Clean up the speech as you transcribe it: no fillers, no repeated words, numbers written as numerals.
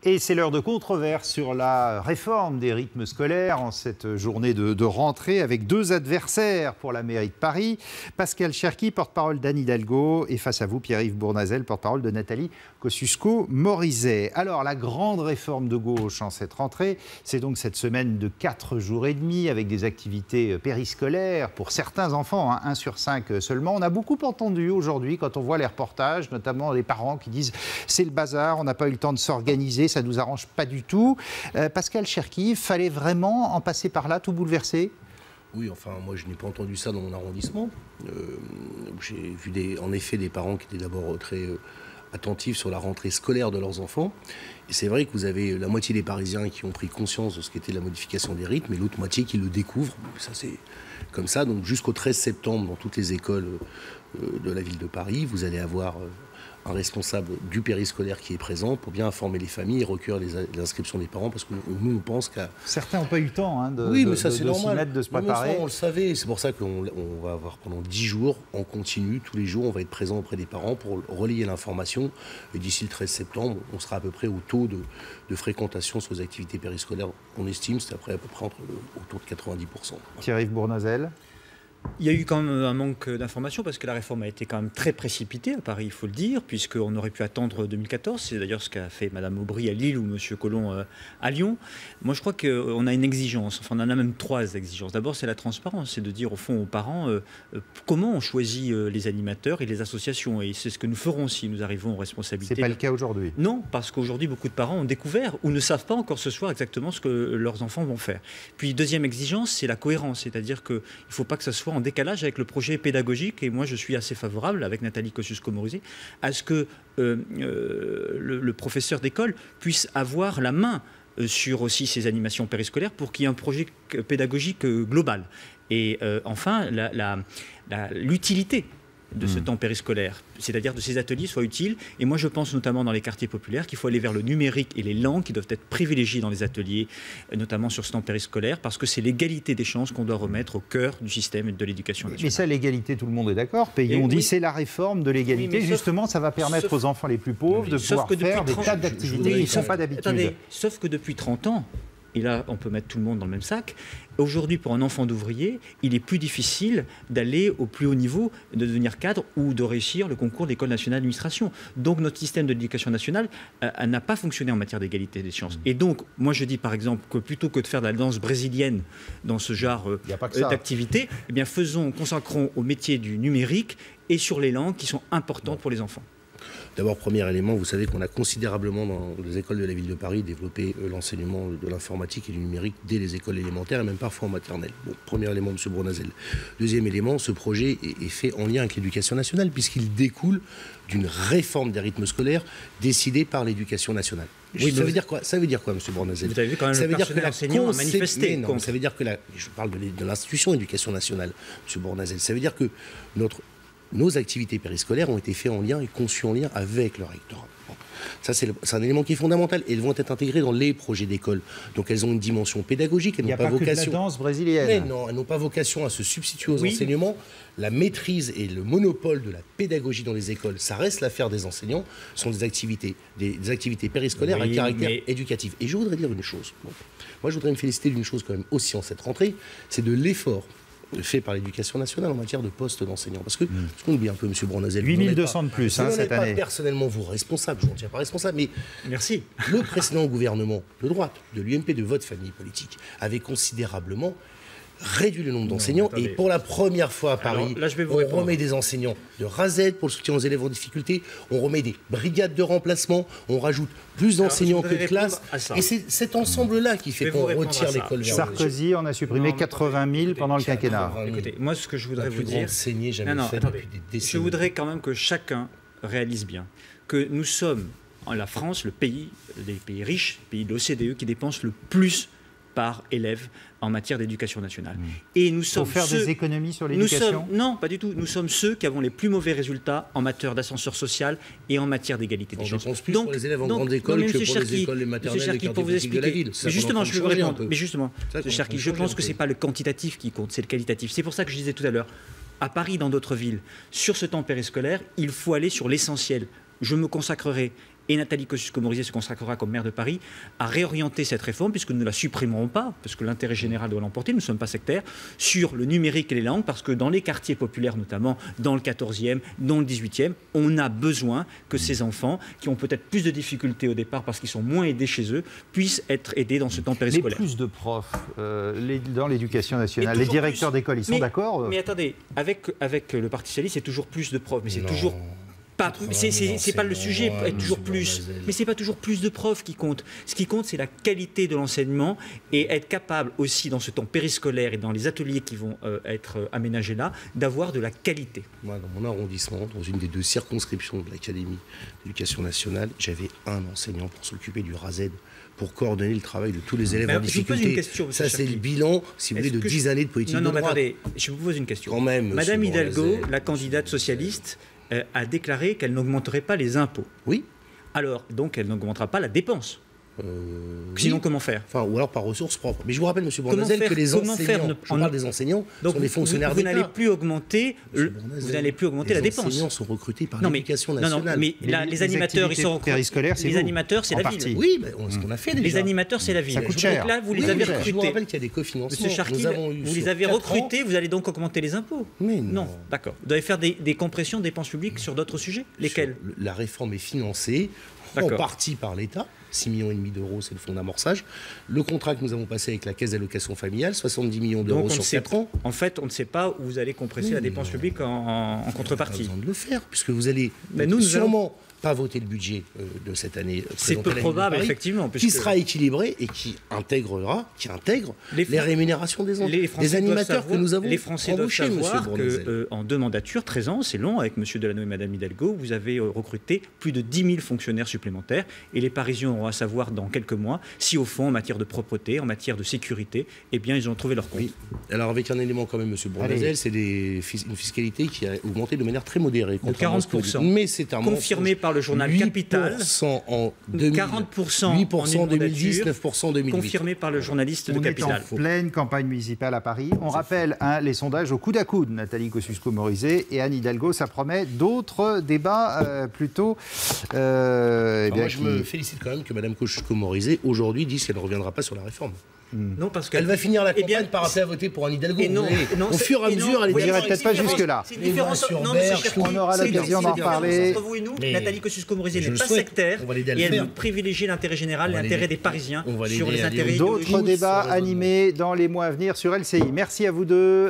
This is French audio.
Et c'est l'heure de controverse sur la réforme des rythmes scolaires en cette journée de rentrée avec deux adversaires pour la mairie de Paris. Pascal Cherki, porte-parole d'Anne Hidalgo, et face à vous, Pierre-Yves Bournazel, porte-parole de Nathalie Kosciusko-Morizet. Alors, la grande réforme de gauche en cette rentrée, c'est donc cette semaine de 4 jours et demi avec des activités périscolaires pour certains enfants, 1 sur 5 seulement. On a beaucoup entendu aujourd'hui quand on voit les reportages, notamment les parents qui disent « c'est le bazar, on n'a pas eu le temps de s'organiser ». Ça ne nous arrange pas du tout. Pascal Cherki, fallait vraiment en passer par là, tout bouleverser? Oui, enfin, moi, je n'ai pas entendu ça dans mon arrondissement. J'ai vu en effet des parents qui étaient d'abord très attentifs sur la rentrée scolaire de leurs enfants. Et c'est vrai que vous avez la moitié des Parisiens qui ont pris conscience de ce qu'était la modification des rythmes et l'autre moitié qui le découvrent. Ça, c'est comme ça. Donc, jusqu'au 13 septembre, dans toutes les écoles de la ville de Paris, vous allez avoir un responsable du périscolaire qui est présent pour bien informer les familles et recueillir les inscriptions des parents, parce que nous, on pense qu'à... Certains n'ont pas eu le temps de s'y mettre, de se préparer. On le savait, c'est pour ça qu'on va avoir pendant 10 jours, en continu, tous les jours, on va être présent auprès des parents pour relayer l'information. Et d'ici le 13 septembre, on sera à peu près au taux de fréquentation sur les activités périscolaires. On estime, c'est après à peu près autour de 90%. Pierre-Yves Bournazel. Il y a eu quand même un manque d'informations parce que la réforme a été quand même très précipitée à Paris, il faut le dire, puisqu'on aurait pu attendre 2014. C'est d'ailleurs ce qu'a fait Mme Aubry à Lille ou M. Collomb à Lyon. Moi, je crois qu'on a une exigence, enfin on en a même 3 exigences. D'abord, c'est la transparence, c'est de dire au fond aux parents comment on choisit les animateurs et les associations. Et c'est ce que nous ferons si nous arrivons aux responsabilités. Ce n'est pas le cas aujourd'hui. Non, parce qu'aujourd'hui, beaucoup de parents ont découvert ou ne savent pas encore ce soir exactement ce que leurs enfants vont faire. Puis, deuxième exigence, c'est la cohérence, c'est-à-dire qu'il ne faut pas que ça soit en décalage avec le projet pédagogique, et moi je suis assez favorable avec Nathalie Kosciusko-Morizet à ce que le professeur d'école puisse avoir la main sur aussi ces animations périscolaires pour qu'il y ait un projet pédagogique global. Et enfin, l'utilité de ce temps périscolaire, c'est-à-dire de ces ateliers soient utiles. Et moi, je pense notamment dans les quartiers populaires qu'il faut aller vers le numérique et les langues qui doivent être privilégiées dans les ateliers, notamment sur ce temps périscolaire, parce que c'est l'égalité des chances qu'on doit remettre au cœur du système de l'éducation nationale. Mais ça, l'égalité, tout le monde est d'accord. Payon dit c'est la réforme de l'égalité. Oui, justement, ça va permettre aux enfants les plus pauvres de pouvoir faire des tas d'activités qu'ils ne font pas d'habitude. Attendez, sauf que depuis 30 ans, et là, on peut mettre tout le monde dans le même sac. Aujourd'hui, pour un enfant d'ouvrier, il est plus difficile d'aller au plus haut niveau, de devenir cadre ou de réussir le concours de l'École nationale d'administration. Donc, notre système de l'éducation nationale n'a pas fonctionné en matière d'égalité des chances. Et donc, moi, je dis par exemple que plutôt que de faire de la danse brésilienne dans ce genre d'activité, eh bien, consacrons au métier du numérique et sur les langues qui sont importantes pour les enfants. D'abord, premier élément, vous savez qu'on a considérablement dans les écoles de la ville de Paris développé l'enseignement de l'informatique et du numérique dès les écoles élémentaires et même parfois en maternelle. Bon, premier élément, M. Bournazel. Deuxième élément, ce projet est fait en lien avec l'éducation nationale puisqu'il découle d'une réforme des rythmes scolaires décidée par l'éducation nationale. Oui, ça veut dire quoi, M. Bournazel? Vous avez vu quand même ça le personnel enseignant a manifesté. Non, ça veut dire que je parle de l'institution éducation nationale, M. Bournazel. Ça veut dire que nos activités périscolaires ont été faites en lien et conçues en lien avec le rectorat. Ça, c'est un élément qui est fondamental. Elles vont être intégrées dans les projets d'école. Donc, elles ont une dimension pédagogique. Elles n'ont pas vocation. Que de la danse brésilienne. Mais non, elles n'ont pas vocation à se substituer aux enseignements. La maîtrise et le monopole de la pédagogie dans les écoles, ça reste l'affaire des enseignants. Ce sont des activités périscolaires à caractère éducatif. Et je voudrais dire une chose. Bon. Moi, je voudrais me féliciter d'une chose quand même aussi en cette rentrée, c'est de l'effort fait par l'éducation nationale en matière de postes d'enseignants. Parce que, ce qu'on oublie un peu, M. Bournazel, 8200 de plus cette année. Vous n'êtes pas personnellement vous responsable, je n'en tiens pas responsable, mais merci. Le précédent gouvernement de droite, de l'UMP, de votre famille politique, avait considérablement réduit le nombre d'enseignants et pour la première fois à Paris, on remet des enseignants de rasette pour le soutien aux élèves en difficulté, on remet des brigades de remplacement, on rajoute plus d'enseignants que de classes et c'est cet ensemble-là qui fait qu'on retire l'école vers Sarkozy en a supprimé 80 000 pendant le quinquennat. Écoutez, moi ce que je voudrais vous dire, je voudrais quand même que chacun réalise bien que nous sommes la France, le pays, les pays riches, le pays de l'OCDE qui dépense le plus par élève en matière d'éducation nationale. Et nous sommes faire des économies sur l'éducation ? Non, pas du tout. Nous sommes ceux qui avons les plus mauvais résultats en matière d'ascenseur social et en matière d'égalité des chances. On dépense plus pour les élèves en grande école que pour les écoles maternelles et quartiers publics de la ville. Mais justement, je vais vous répondre. Mais justement, M. Cherki, je pense que ce n'est pas le quantitatif qui compte, c'est le qualitatif. C'est pour ça que je disais tout à l'heure, à Paris, dans d'autres villes, sur ce temps périscolaire, il faut aller sur l'essentiel. je me consacrerai, et Nathalie Kosciusko-Morizet se consacrera comme maire de Paris, à réorienter cette réforme, puisque nous ne la supprimerons pas, parce que l'intérêt général doit l'emporter, nous ne sommes pas sectaires, sur le numérique et les langues, parce que dans les quartiers populaires, notamment dans le 14e, dans le 18e, on a besoin que ces enfants, qui ont peut-être plus de difficultés au départ parce qu'ils sont moins aidés chez eux, puissent être aidés dans ce temps périscolaire. Mais plus de profs dans l'éducation nationale, les directeurs d'école, ils sont d'accord Mais attendez, avec le Parti socialiste, c'est toujours plus de profs, mais c'est toujours... C'est pas le sujet, être toujours plus. Mais c'est pas toujours plus de profs qui compte. Ce qui compte, c'est la qualité de l'enseignement et être capable aussi, dans ce temps périscolaire et dans les ateliers qui vont être aménagés là, d'avoir de la qualité. Moi, dans mon arrondissement, dans une des 2 circonscriptions de l'Académie d'éducation nationale, j'avais un enseignant pour s'occuper du RASED, pour coordonner le travail de tous les élèves en difficulté. Je vous pose une question, ça, c'est le bilan, si vous voulez, de 10 années de politique de droite. Non, mais attendez, je vous pose une question. Quand même, Madame Hidalgo, la candidate socialiste, a déclaré qu'elle n'augmenterait pas les impôts. Oui. Alors, donc, elle n'augmentera pas la dépense. Sinon, comment faire? Enfin, ou alors par ressources propres. Mais je vous rappelle, M. Bournazel, que les enseignants, je parle des enseignants, sont des fonctionnaires d'État. Vous n'allez plus augmenter, la dépense. Les enseignants sont recrutés par l'Éducation nationale. Non, mais les animateurs, ils sont périscolaires, c'est les animateurs, c'est la ville. Oui, mais ce qu'on a fait déjà. Les animateurs, c'est la ville. Ça coûte cher. Donc là, vous les avez recrutés. Je vous rappelle qu'il y a des cofinancements. Monsieur Charki, vous les avez recrutés, vous allez donc augmenter les impôts? Mais non. D'accord. Vous devez faire des compressions de dépenses publiques sur d'autres sujets? Lesquels? La réforme est financée en partie par l'État. 6,5 millions d'euros, c'est le fonds d'amorçage. Le contrat que nous avons passé avec la Caisse d'allocation familiale, 70 millions d'euros sur 4 ans. En fait, on ne sait pas où vous allez compresser la dépense publique en contrepartie. Pas besoin de le faire, puisque vous allez sûrement pas voter le budget de cette année. C'est peu probable, effectivement. Qui sera équilibré et qui intègre les rémunérations des animateurs que nous avons Les Français doivent savoir qu'en 2 mandatures, 13 ans, c'est long, avec M. Delanoë et Mme Hidalgo, vous avez recruté plus de 10 000 fonctionnaires supplémentaires. Et les Parisiens auront à savoir dans quelques mois si, au fond, en matière de propreté, en matière de sécurité, eh bien, ils ont trouvé leur compte. Oui. Alors, avec un élément quand même, M. Bournazel, c'est une fiscalité qui a augmenté de manière très modérée. De 40%. Mais c'est un confirmé par le journal Capital. 8% en 2000, 40% 8% en 2010, 9% en 2008. Confirmé par le journaliste de Capital. On est en pleine campagne municipale à Paris. On rappelle les sondages au coude à coude. Nathalie Kosciusko-Morizet et Anne Hidalgo, ça promet d'autres débats plutôt... moi, je me félicite quand même que Mme Kosciusko-Morizet, aujourd'hui, dise qu'elle ne reviendra pas sur la réforme. Non, parce qu'elle va finir la campagne par appeler à voter pour Anne Hidalgo. Au fur et à mesure, elle vous n'irez peut-être pas jusque-là. On aura l'occasion d'en parler. Entre vous et nous, Nathalie Kosciusko-Morizet n'est pas sectaire et elle privilégie l'intérêt général, l'intérêt des Parisiens sur les intérêts idéologiques. D'autres débats animés dans les mois à venir sur LCI. Merci à vous deux.